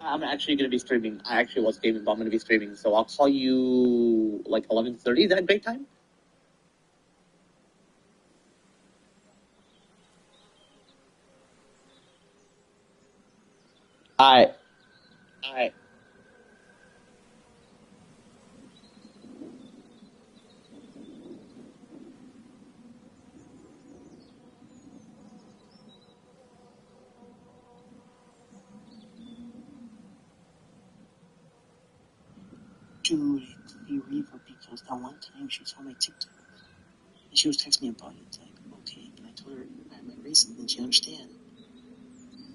I'm actually going to be streaming. I actually was gaming, but I'm going to be streaming. So I'll call you like 11:30. Is that great time? I. I. Dude, it could be Reva because that one time she saw my TikTok and she was texting me about it. Like, okay, and I told her I had my reasons, and she understand.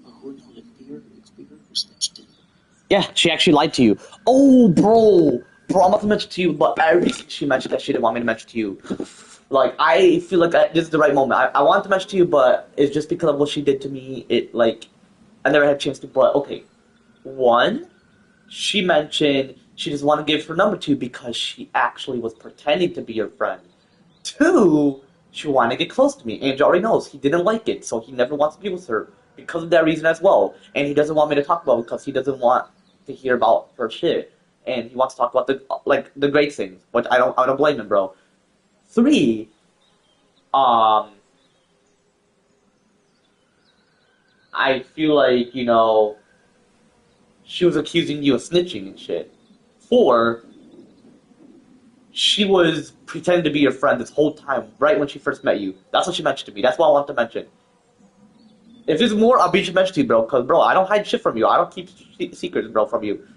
But who knows? It could be her. It could be her who snitched it. Yeah, she actually lied to you. Oh, bro, I'm about to mention to you, but everything she mentioned that she didn't want me to mention to you. Like, I feel like this is the right moment. I want to mention to you, but it's just because of what she did to me. It like I never had a chance to. But okay, one, she mentioned she just wanted to give her number to you because she actually was pretending to be your friend. Two, she wanted to get close to me. Andrew already knows he didn't like it, so he never wants to be with her because of that reason as well. And he doesn't want me to talk about it because he doesn't want to hear about her shit. And he wants to talk about the great things, which I don't blame him, bro. Three, um, I feel like she was accusing you of snitching and shit. Four, she was pretending to be your friend this whole time, right when she first met you. That's what she mentioned to me. That's what I want to mention. If there's more, I'll be sure to mention to you, bro. Because, bro, I don't hide shit from you. I don't keep secrets, bro, from you.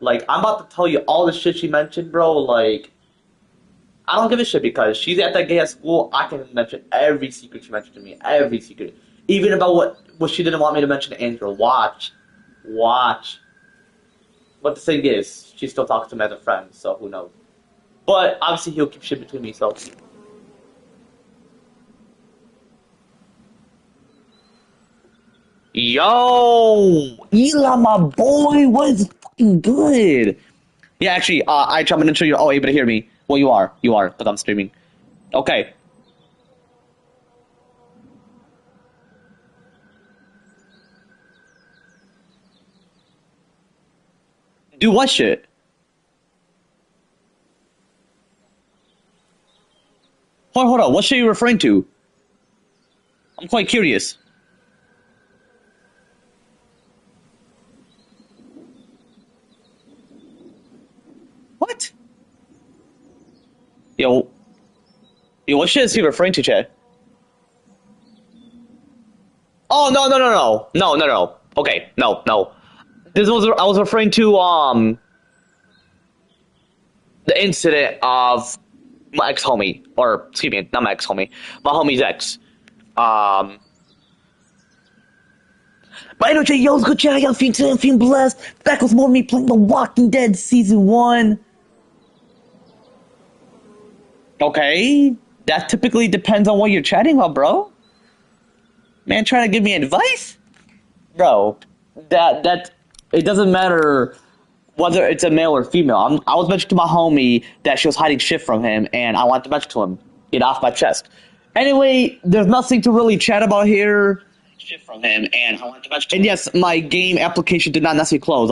Like, I'm about to tell you all the shit she mentioned, bro. Like, I don't give a shit because she's at that gay ass school. I can mention every secret she mentioned to me. Every secret. Even about what she didn't want me to mention to Andrew. Watch. Watch. But the thing is, she still talks to him as a friend, so who knows. But obviously he'll keep shit between me, so. Yo! Eli, my boy, what is fucking good? Yeah, actually, I'm gonna show you. Oh, able to hear me. Well, you are, because I'm streaming. Okay. Do what shit? Hold on. What shit are you referring to? I'm quite curious. What? Yo, what shit is he referring to, Chad? Oh no. Okay, no. I was referring to the incident of my ex homie, or excuse me, not my ex homie, my homie's ex. Um, but anyway, Jay, yo, it's good chat. Y'all feeling blessed. Back with more of me playing The Walking Dead season 1. Okay, that typically depends on what you're chatting about, bro. Man, trying to give me advice, bro. That it doesn't matter whether it's a male or female. I was mentioning to my homie that she was hiding shit from him, and I wanted to mention to him, get off my chest. Anyway, there's nothing to really chat about here. Shit from him, and I wanted to mention. And yes, my game application did not necessarily close.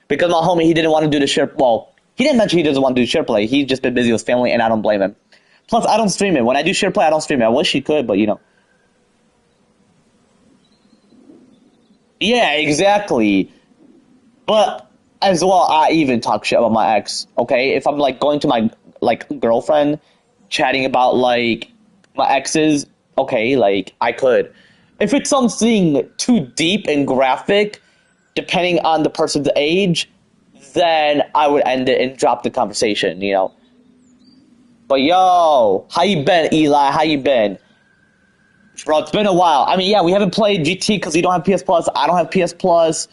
Because my homie, he didn't want to do the share. Well, he didn't mention he doesn't want to do share play. He's just been busy with family, and I don't blame him. Plus, I don't stream it. When I do share play, I don't stream it. I wish he could, but Yeah, exactly. But as well, I even talk shit about my ex. Okay, if I'm like going to my girlfriend, chatting about like my exes. Okay, like I could. If it's something too deep and graphic, depending on the person's age, then I would end it and drop the conversation. But yo, how you been, Eli? How you been? Bro, it's been a while. I mean, yeah, we haven't played GT because we don't have PS Plus. I don't have PS Plus.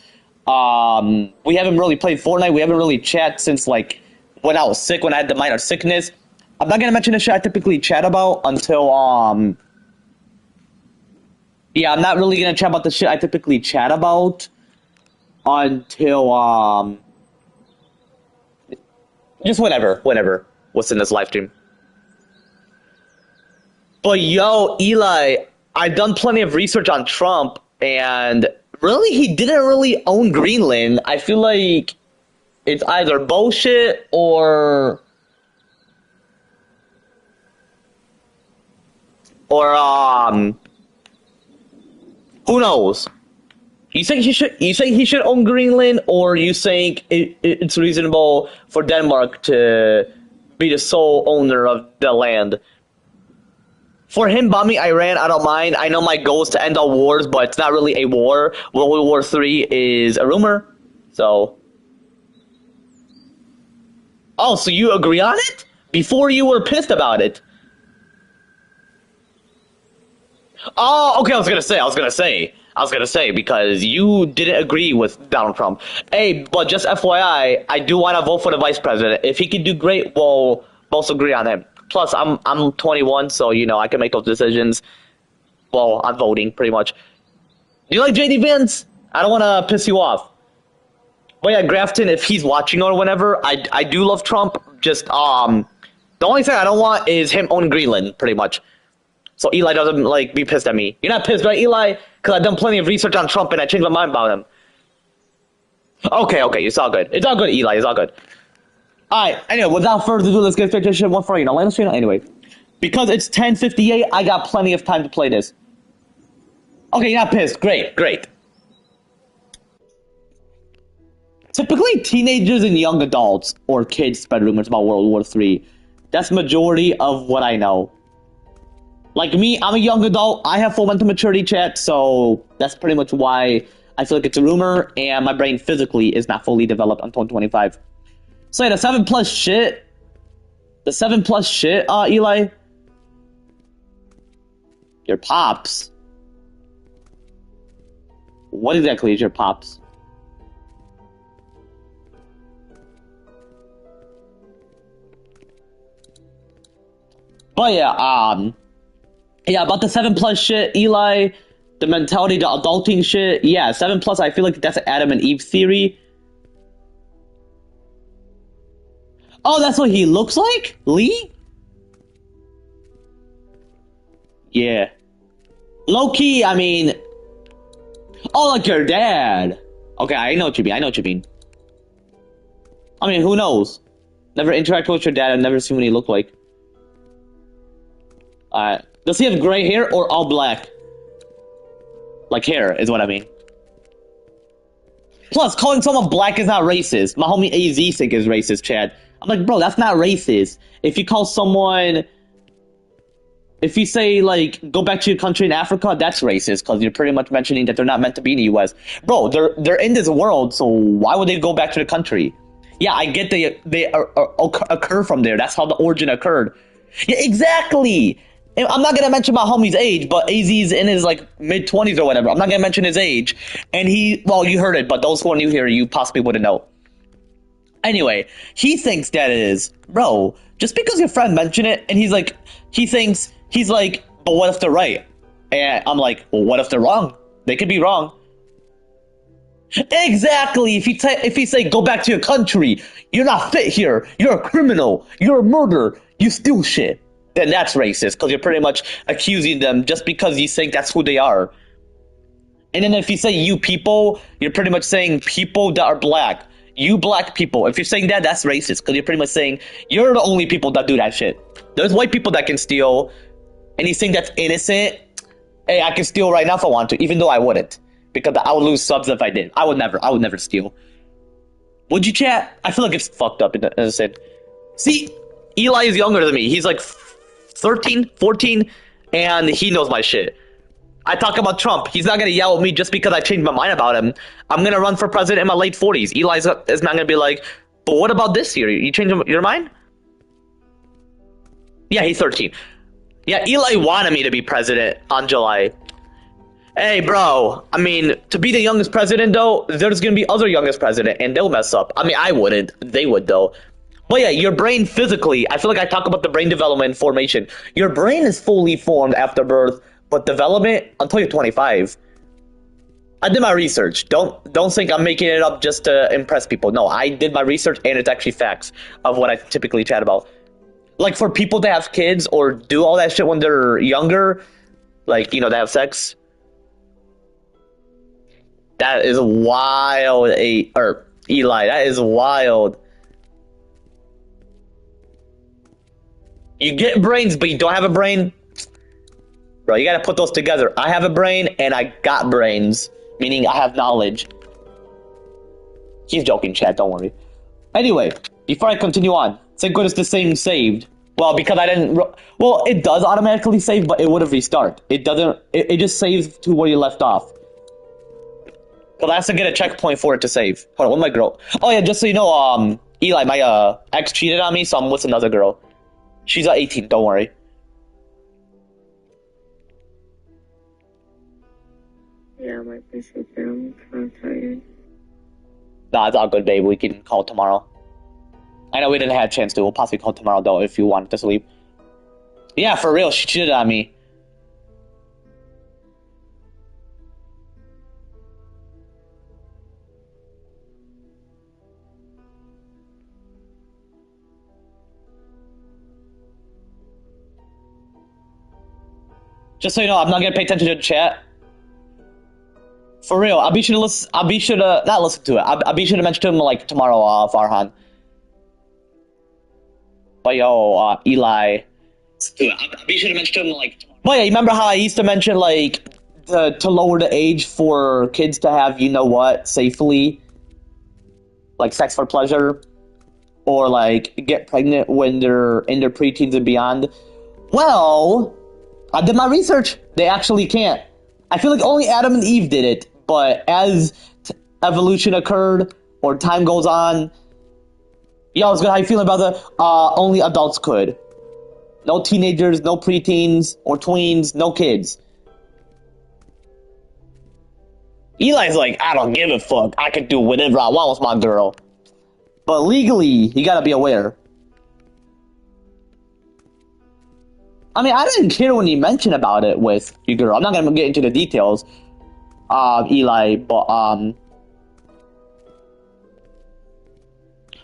We haven't really played Fortnite. We haven't really chat since like when I was sick, when I had the minor sickness. I'm not gonna mention the shit I typically chat about until yeah, I'm not really gonna chat about the shit I typically chat about until just whenever. What's in this live stream? But yo, Eli, I've done plenty of research on Trump, and Really, he didn't really own Greenland. I feel like it's either bullshit or who knows? You think he should own Greenland, or you think it's reasonable for Denmark to be the sole owner of the land? For him bombing Iran, I don't mind. I know my goal is to end all wars, but it's not really a war. World War III is a rumor. So, oh, so you agree on it? Before you were pissed about it. Oh, okay. I was gonna say because you didn't agree with Donald Trump. Hey, but just FYI, I do want to vote for the vice president. If he can do great, we'll both agree on him. Plus, I'm 21, so you know I can make those decisions. Well, I'm voting pretty much. Do you like JD Vance? I don't want to piss you off. But yeah, Grafton, if he's watching or whatever, I do love Trump. Just the only thing I don't want is him own Greenland, pretty much. So Eli doesn't like be pissed at me. You're not pissed, right, Eli? Because I've done plenty of research on Trump and I changed my mind about him. Okay, it's all good. It's all good, Eli. It's all good. All right. Anyway, without further ado, let's get straight to this shit. One for Let's see. Anyway, because it's 10:58, I got plenty of time to play this. Okay, you're not pissed. Great. Typically, teenagers and young adults or kids spread rumors about World War III. That's majority of what I know. Like me, I'm a young adult. I have full mental maturity, chat, so that's pretty much why I feel like it's a rumor, and my brain physically is not fully developed until 25. So yeah, the 7+ shit. The 7+ shit, Eli. Your pops. What exactly is your pops? But yeah, about the 7+ shit, Eli, the mentality, the adulting shit. Yeah, 7+. I feel like that's an Adam and Eve theory. Oh, that's what he looks like, Lee. Yeah, low key. I mean, oh, like your dad. Okay, I know what you mean. I mean, who knows? Never interacted with your dad. I've never seen what he looked like. Does he have gray hair or all black? Like hair is what I mean. Plus, calling someone black is not racist. My homie AZ think is racist, Chad. I'm like, bro, that's not racist. If you call someone... If you say, like, go back to your country in Africa, that's racist, because you're pretty much mentioning that they're not meant to be in the U.S. Bro, they're in this world, so why would they go back to the country? Yeah, I get they occur from there. That's how the origin occurred. Yeah, exactly! I'm not gonna mention my homie's age, but AZ's in his like mid-20s or whatever. I'm not gonna mention his age, and well, you heard it, but those who are new here, you possibly wouldn't know. Anyway, he thinks that it is, bro. Just because your friend mentioned it, and he's like, but what if they're right? And I'm like, well, what if they're wrong? They could be wrong. Exactly. If he say go back to your country, you're not fit here. You're a criminal. You're a murderer. You steal shit. Then that's racist because you're pretty much accusing them just because you think that's who they are. And then if you say you people, you're pretty much saying people that are black. You black people. If you're saying that, that's racist because you're pretty much saying you're the only people that do that shit. There's white people that can steal, and you think that's innocent. Hey, I can steal right now if I want to, even though I wouldn't. Because I would lose subs if I did. I would never steal. Would you, chat? I feel like it's fucked up, as I said. See, Eli is younger than me. He's like 13, 14, and he knows my shit. I talk about Trump. He's not going to yell at me just because I changed my mind about him. I'm going to run for president in my late 40s. Eli is not going to be like, but what about this year? You changed your mind? Yeah, he's 13. Yeah, Eli wanted me to be president on July. Hey, bro. I mean, to be the youngest president, though, there's going to be other youngest president, and they'll mess up. I mean, I wouldn't. They would, though. But yeah, your brain physically, I feel like I talk about the brain development and formation. Your brain is fully formed after birth, but development until you're 25. I did my research. Don't think I'm making it up just to impress people. No, I did my research, and it's actually facts of what I typically chat about. Like, for people that have kids or do all that shit when they're younger, like, you know, they have sex. That is wild, Eli. That is wild. You get brains, but you don't have a brain? Bro, you gotta put those together. I have a brain, and I got brains. Meaning I have knowledge. He's joking, chat, don't worry. Anyway, before I continue on, thank goodness this thing saved. Well, because I didn't... Well, it does automatically save, but it would have restart. It doesn't... It just saves to where you left off. But I have to get a checkpoint for it to save. Hold on, what my girl... Oh yeah, just so you know, Eli, my ex cheated on me, so I'm with another girl. She's 18, don't worry. Yeah, I might be so down. I'm tired. Nah, it's all good, babe. We can call tomorrow. I know we didn't have a chance to. We'll possibly call tomorrow, though, if you want to sleep. Yeah, for real, she cheated on me. Just so you know, I'm not gonna pay attention to the chat. For real, I'll be sure to listen. I'll be sure to not listen to it. I'll be sure to mention to him like tomorrow, Farhan. But yo, Eli. I'll be sure to mention to him like tomorrow. But yeah, you remember how I used to mention like to lower the age for kids to have you know what safely, like sex for pleasure, or like get pregnant when they're in their preteens and beyond. Well, I did my research. They actually can't. I feel like only Adam and Eve did it, but as evolution occurred or time goes on, yo, it's good. How you feeling about the? Only adults could. No teenagers, no preteens or tweens, no kids. Eli's like, I don't give a fuck. I can do whatever I want with my girl. But legally, you gotta be aware. I mean, I didn't care when you mentioned about it with your girl. I'm not gonna get into the details, Eli, but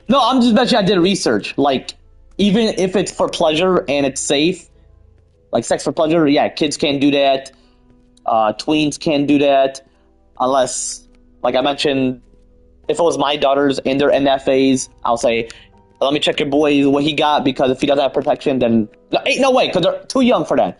no, I'm just mentioning I did research. Like, even if it's for pleasure and it's safe, like sex for pleasure, yeah, kids can't do that. Tweens can't do that, unless, like I mentioned, if it was my daughters and they're in that phase, I'll say, let me check your boy what he got, because if he doesn't have protection, then ain't no way, because they're too young for that.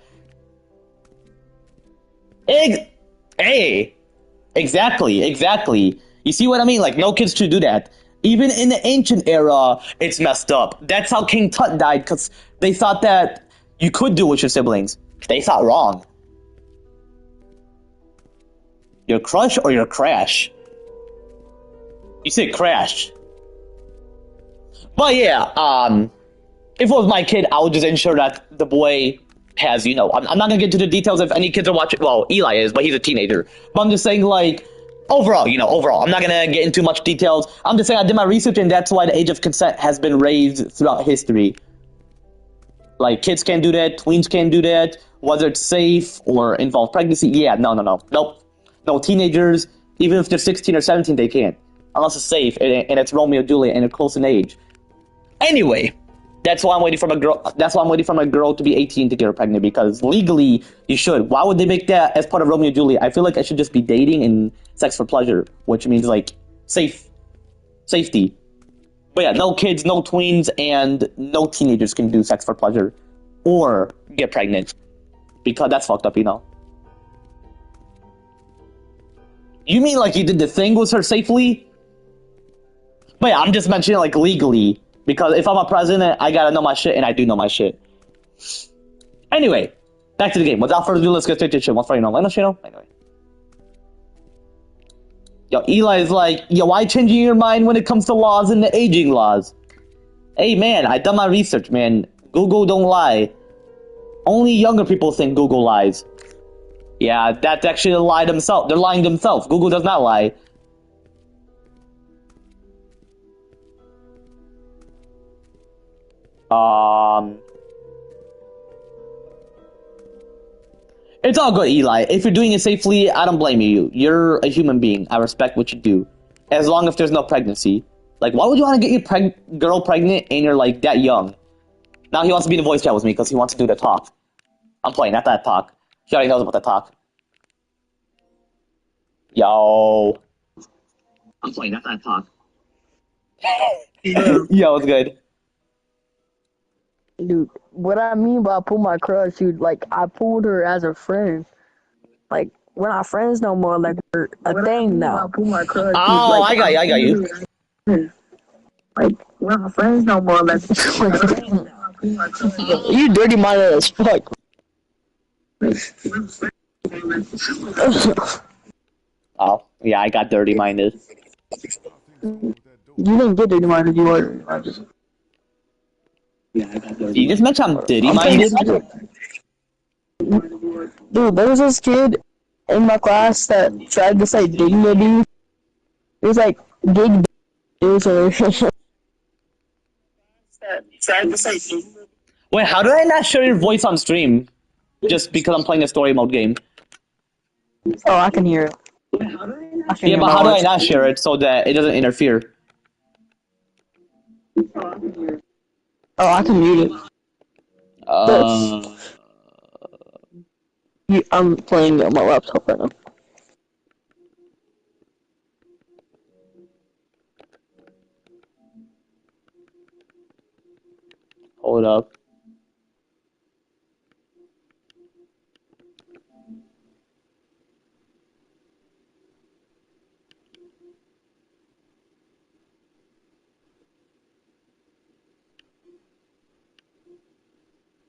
Exactly. You see what I mean? Like, no kids should do that. Even in the ancient era, it's messed up. That's how King Tut died, because they thought that you could do with your siblings. They thought wrong. Your crush or your crash? You said crash. But yeah, if it was my kid, I would just ensure that the boy has, you know, I'm not gonna get into the details if any kids are watching. Well, Eli is, but he's a teenager. But I'm just saying, like, overall, I'm not gonna get into much details. I'm just saying I did my research, and that's why the age of consent has been raised throughout history. Like, kids can't do that, tweens can't do that, whether it's safe or involve pregnancy. Yeah, nope. No, teenagers, even if they're 16 or 17, they can't. Unless it's safe, and it's Romeo and Juliet, and they're close in age. Anyway, that's why I'm waiting for my girl. That's why I'm waiting for my girl to be 18 to get her pregnant, because legally you should. Why would they make that as part of Romeo and Juliet? I feel like I should just be dating and sex for pleasure, which means like safety. But yeah, no kids, no tweens, and no teenagers can do sex for pleasure or get pregnant, because that's fucked up, you know. You mean like you did the thing with her safely? But yeah, I'm just mentioning like legally. Because if I'm a president, I gotta know my shit, and I do know my shit. Anyway, back to the game. Without further ado, let's get straight to the shit. What's right now? Let us know. Anyway. Yo, Eli is like, yo, why changing your mind when it comes to laws and the aging laws? Hey, man, I done my research, man. Google don't lie. Only younger people think Google lies. Yeah, that's actually a lie themselves. They're lying themselves. Google does not lie. It's all good, Eli. If you're doing it safely, I don't blame you. You're a human being. I respect what you do. As long as there's no pregnancy. Like, why would you want to get your girl pregnant and you're, like, that young? Now he wants to be in the voice chat with me because he wants to do the talk. I'm playing, not that talk. He already knows about that talk. Yo. I'm playing. That's not talk. Yeah, it was good. Dude, what I mean by pull my crush, dude, like I pulled her as a friend. Like we're not friends no more. Like we're a thing now. I pull my crush, dude, Oh, like I got you. I got you. like we're not friends no more. Like you dirty minded as fuck. Oh, yeah, I got dirty minded. You didn't get dirty minded. You were. Yeah, I got Did you just mention I'm dirty I'm playing. minded? Dude, there was this kid in my class that tried to say dignity. It was like dig. It was hilarious. Tried to say dignity. Wait, how do I not share your voice on stream? Just because I'm playing a story mode game. Oh, I can hear it. I can Yeah, hear but my how do I voice. not share it so that it doesn't interfere? Oh, I can mute it. Uh, I'm playing on my laptop right now. hold up.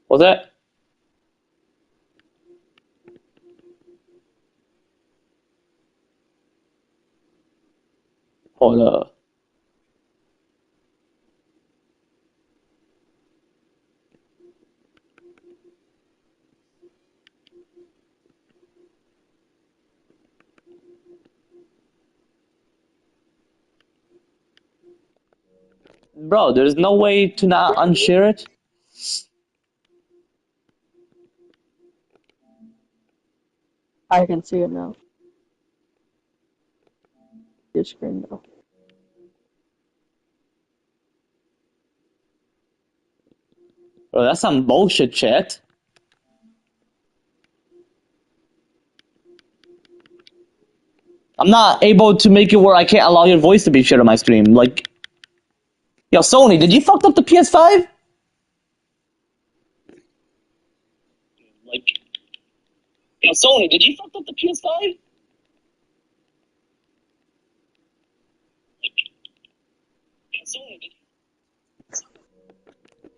What's that? Hold up. Bro, there's no way to not unshare it? I can see it now. Your screen now. Bro, that's some bullshit chat. I'm not able to make it where I can't allow your voice to be shared on my stream. Like, yo, Sony, did you fuck up the PS5? Like, yo, Sony, did you fuck up the PS5? Yo, Sony, did you...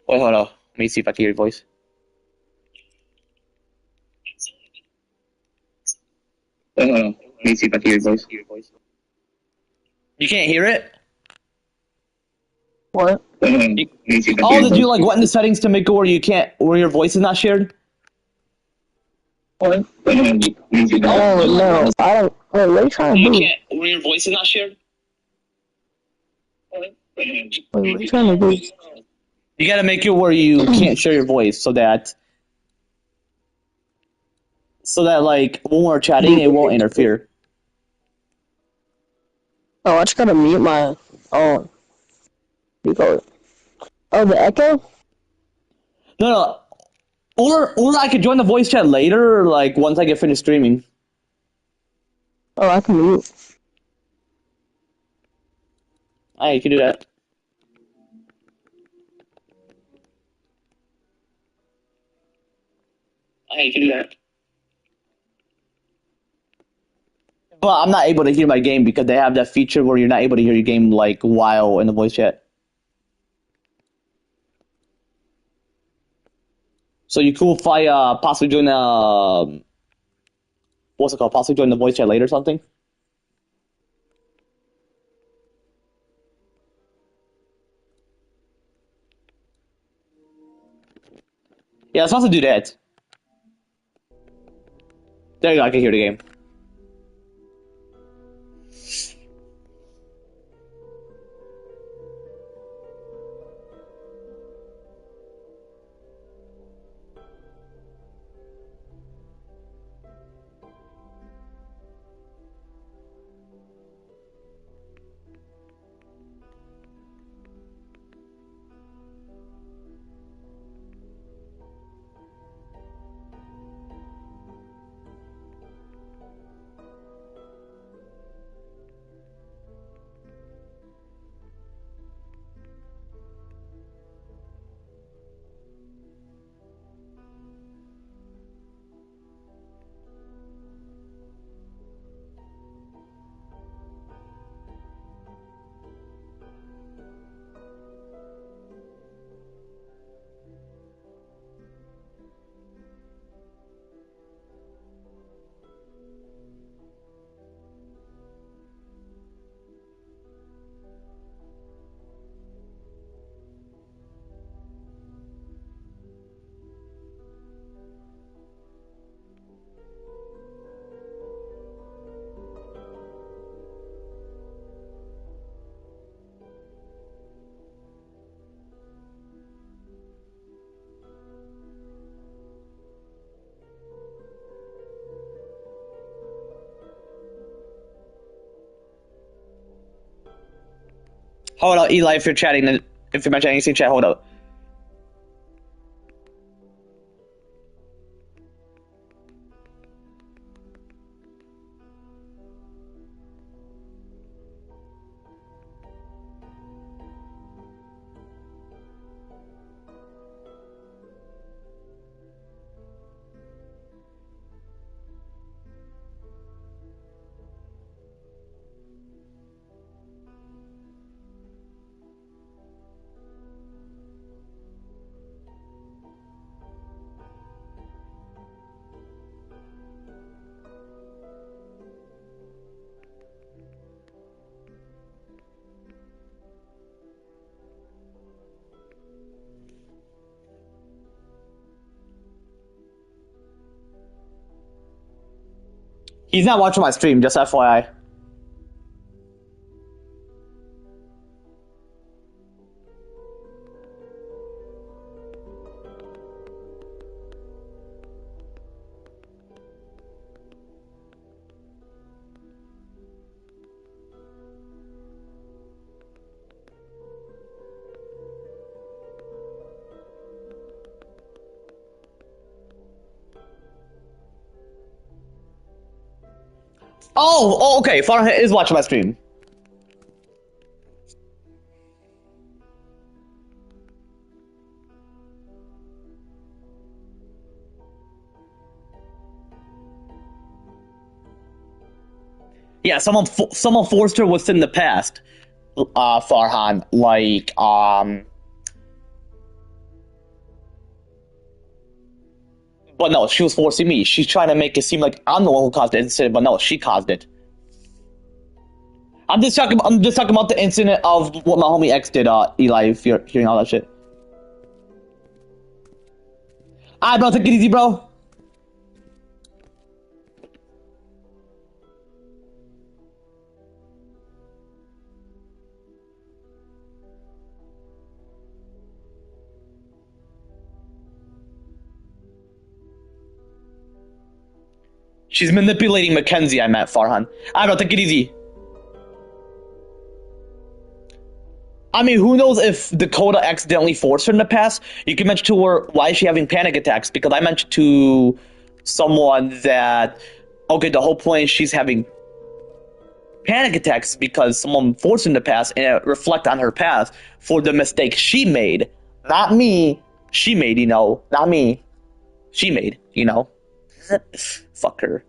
Wait, hold on. Let me see if I can hear your voice. Wait, hold on. Let me see if I can hear your voice. You can't hear it? What? Wait, hold on. Let me see if I can Oh, hear did your you voice. like went in the settings to make it where you can't, where your voice is not shared? What? Wait, hold on. Let me see if I can Oh no, I don't. Wait, what are you trying to You do? can't, where your voice is not shared? Wait, what are you trying to do? You gotta make it where you can't share your voice so that like when we're chatting it won't interfere. Oh, I just gotta mute my. Oh, you call it? Oh, the echo. No, no. Or I could join the voice chat later, like once I get finished streaming. Oh, I can mute. Hey, you can do that. Hey, you can do that. But I'm not able to hear my game because they have that feature where you're not able to hear your game like while in the voice chat. So you cool if I possibly join what's it called? Possibly join the voice chat later or something? Yeah, let's also do that. There you go, I can hear the game. Hold up, Eli, if you're chatting, if you're mentioning anything, chat, hold up. He's not watching my stream, just FYI. Oh, okay. Farhan is watching my stream. Yeah, someone forced her within the past. Farhan, like but no, she was forcing me. She's trying to make it seem like I'm the one who caused the incident, but no, she caused it. I'm just talking about the incident of what my homie X did, Eli, if you're hearing all that shit. Alright, bro, take it easy, bro. She's manipulating Mackenzie, I met Farhan. Alright, bro, take it easy. I mean, who knows if Dakota accidentally forced her in the past? You can mention to her, why is she having panic attacks? Because I mentioned to someone that, okay, the whole point is she's having panic attacks because someone forced her in the past and it reflect on her past for the mistake she made. Not me. She made, not me. She made, Fuck her.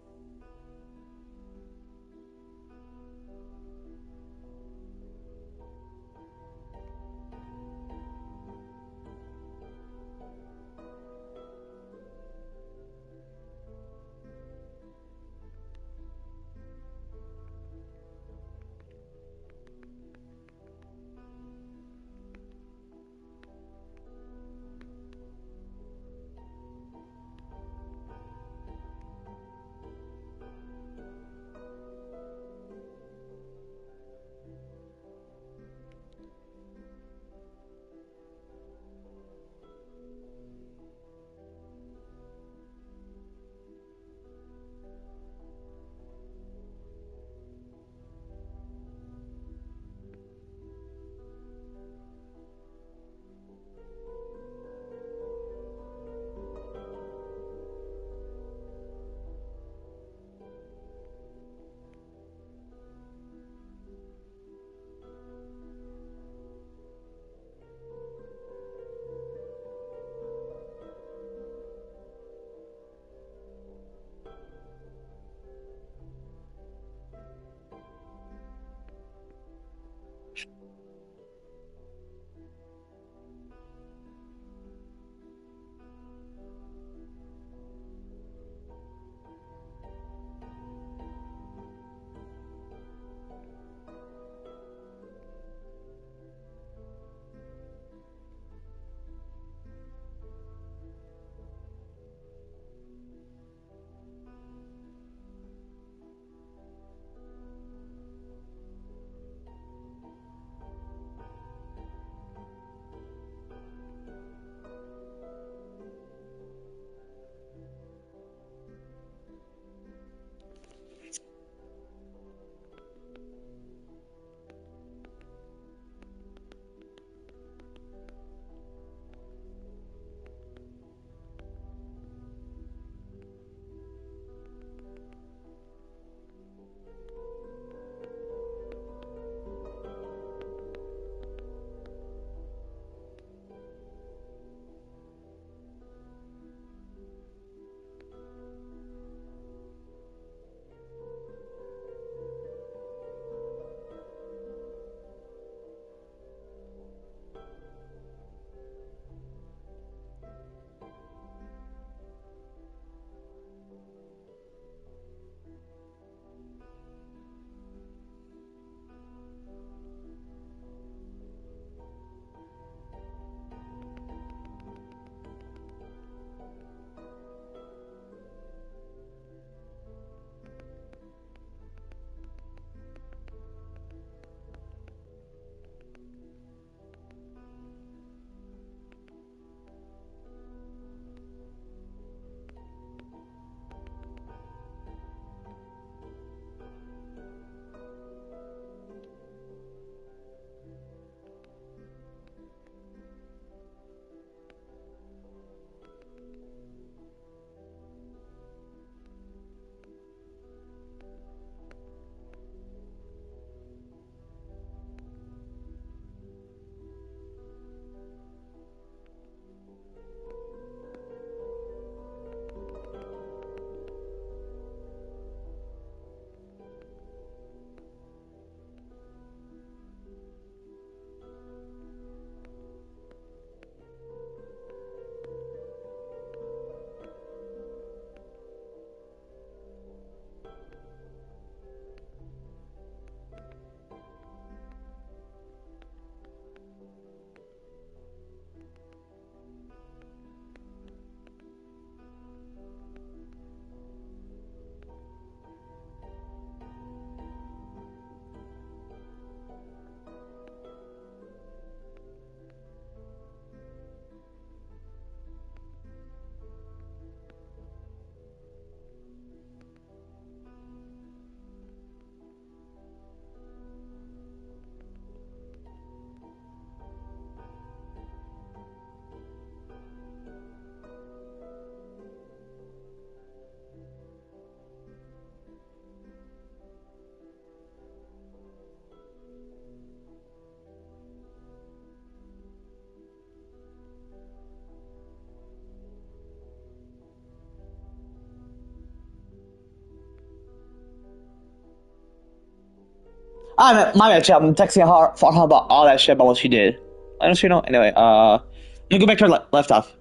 My bad, chat. I'm texting her about all that shit about what she did. I don't know. Anyway, let me go back to her left off.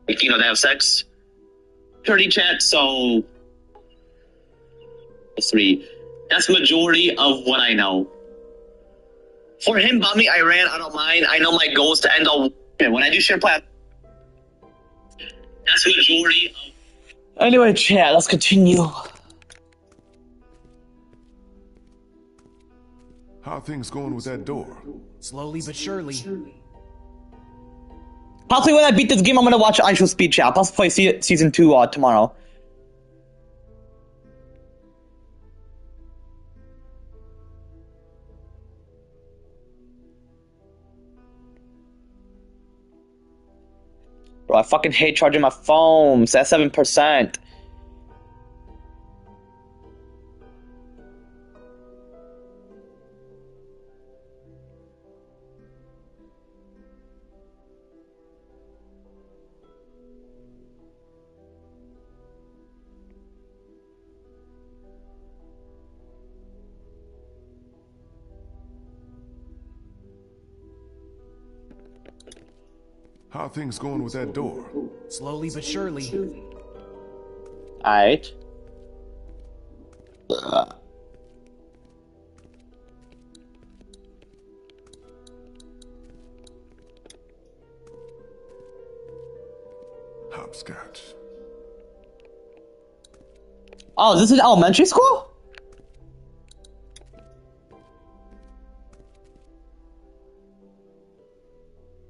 They have sex. Dirty chat, so 3. That's majority of what I know. For him bombing Iran, I don't mind. I know my goal is to end all. When I do share plat, that's majority of. Anyway, chat. Let's continue. How are things going with that door? Slowly but surely. Possibly when I beat this game, I'm gonna watch Actual Speed Chat. I'll possibly play season 2 tomorrow. Bro, I fucking hate charging my phone. It's at 7%. How are things going with that door? Slowly but surely. Alright. Hopscotch. Oh, is this in elementary school?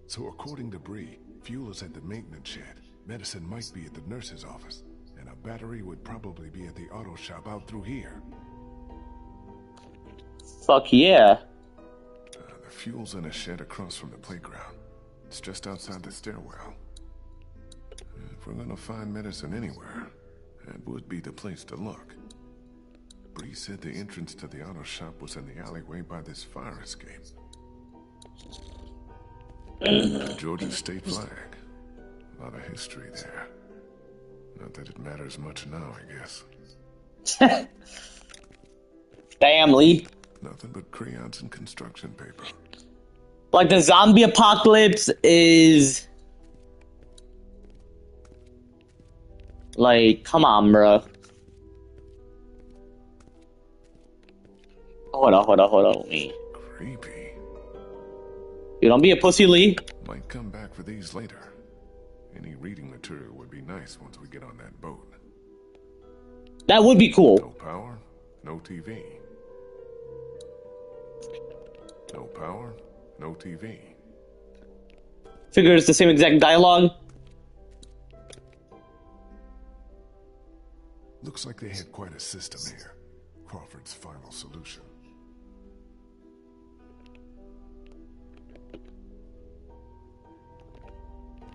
So according to Bree, fuel is at the maintenance shed, medicine might be at the nurse's office, and a battery would probably be at the auto shop out through here. Fuck yeah. The fuel's in a shed across from the playground. It's just outside the stairwell. If we're gonna find medicine anywhere, that would be the place to look. Bree said the entrance to the auto shop was in the alleyway by this fire escape. Georgia state flag. A lot of history there. Not that it matters much now, I guess. Damn, Lee. Nothing but crayons and construction paper. Like, the zombie apocalypse is... Like, come on, bro. Hold on. Me. Creepy. You don't be a pussy, Lee. Might come back for these later. Any reading material would be nice once we get on that boat. That would be cool. No power, no TV. No power, no TV. Figure it's the same exact dialogue. Looks like they had quite a system here. Crawford's final solution.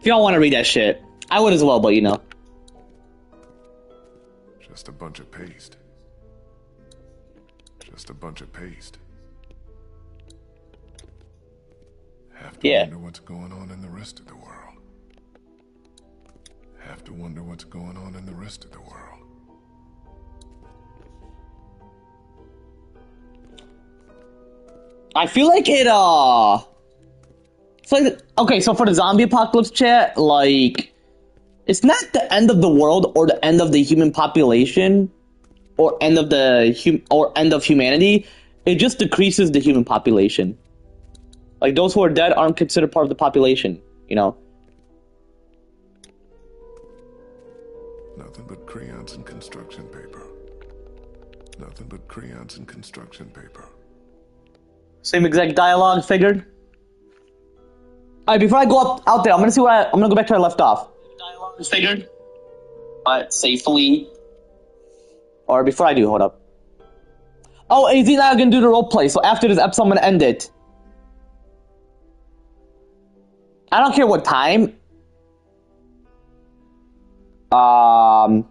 If y'all want to read that shit, I would as well, but you know. Just a bunch of paste. Just a bunch of paste. Have to wonder what's going on in the rest of the world. Have to wonder what's going on in the rest of the world. I feel like it, it's like, okay, so for the zombie apocalypse chat, like, it's not the end of the world or the end of the human population or end of end of humanity. It just decreases the human population. Like, those who are dead aren't considered part of the population, you know? Nothing but crayons and construction paper. Nothing but crayons and construction paper. Same exact dialogue, figured. Alright, before I go out there, I'm gonna go back to where I left off. Dialogue is figured. But safely. Or before I do, hold up. Oh, AZ and I are gonna do the roleplay, so after this episode, I'm gonna end it. I don't care what time. Hold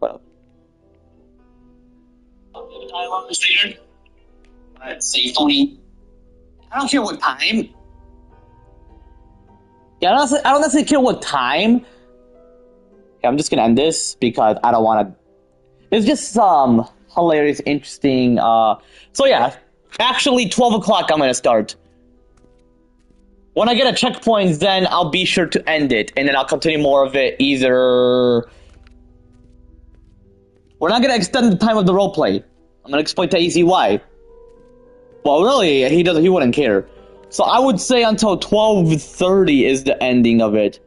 up. hours later. But safely. I don't care what time. Yeah, I don't necessarily care what time. Okay, I'm just gonna end this because I don't want to. It's just some hilarious, interesting. So yeah, actually 12 o'clock I'm gonna start. When I get a checkpoint, then I'll be sure to end it, and then I'll continue more of it. Either we're not gonna extend the time of the roleplay. I'm gonna explain to AC why. Well, really, he wouldn't care. So I would say until 12:30 is the ending of it.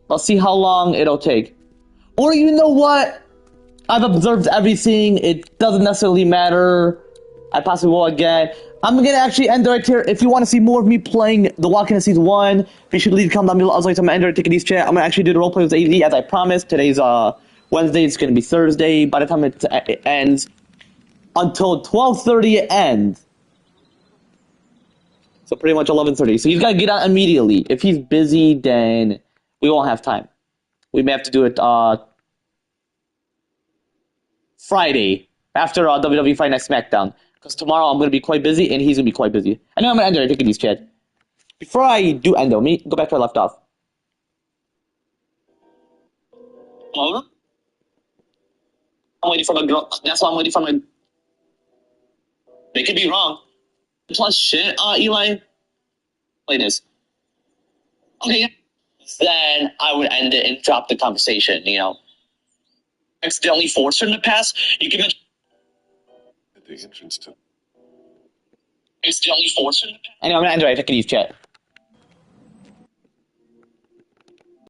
Let's see how long it'll take. Or you know what? I've observed everything. It doesn't necessarily matter. I possibly will again. I'm gonna actually end it right here. If you want to see more of me playing The Walking Dead Season 1, be sure to leave a comment down below. As always, I'm gonna end it, take these chat. I'm gonna actually do the roleplay with AZ as I promised. Today's Wednesday. It's gonna be Thursday. By the time it ends, until 12:30 it ends. So pretty much 11:30. So he's gotta get out immediately. If he's busy, then we won't have time. We may have to do it Friday after WWE Fight Night SmackDown. Because tomorrow I'm gonna be quite busy and he's gonna be quite busy. I know I'm gonna end it. Take these chat. Before I do end though, let me go back to where I left off. Hello? I'm waiting for my girl. That's why I'm waiting for my. They could be wrong. Plus shit, Eli. Play this. Okay, yeah. Then I would end it and drop the conversation, you know. Accidentally forced her in the past, you can mention. At the entrance to. Accidentally forced her in the past. Anyway, I'm gonna end it right. Take these chat.